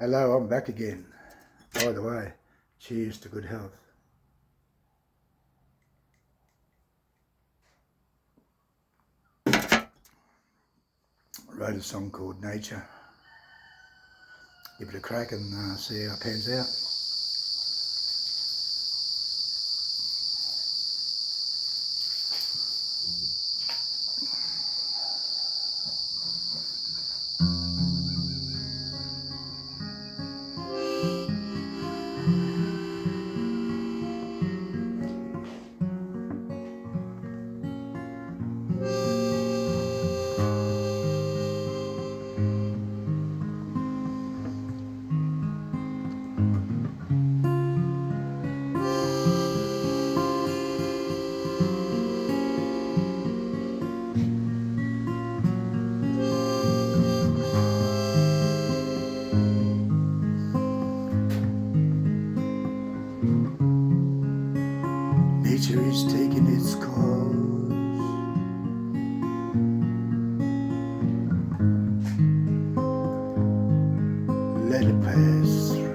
Hello, I'm back again. By the way, cheers to good health. I wrote a song called Nature. Give it a crack and see how it pans out. Nature is taking its course. Let it pass through.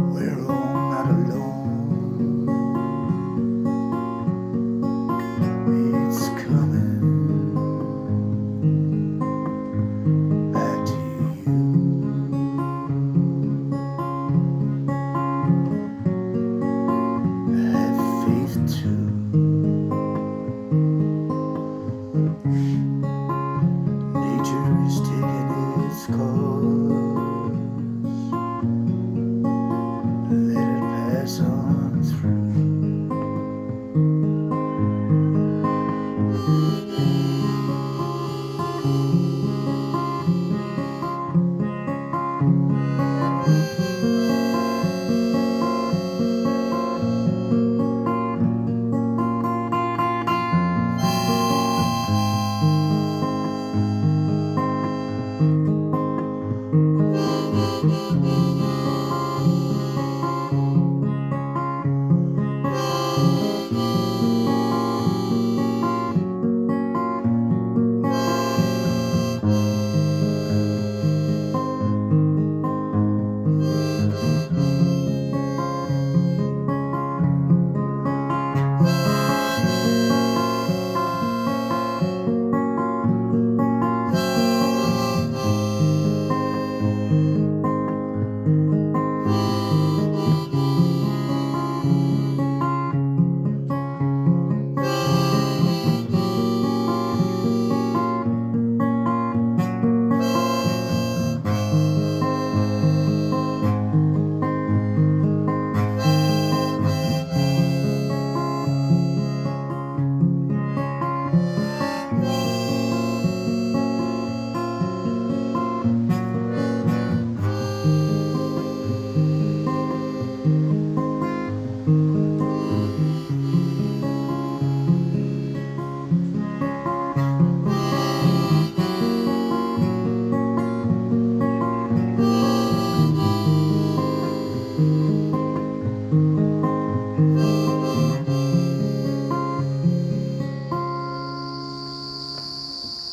We're all not alone. It's coming back to you. Have faith too. Nature is taking its course. Let it pass on through.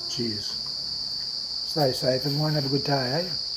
Cheers. Stay safe and have a good day, eh?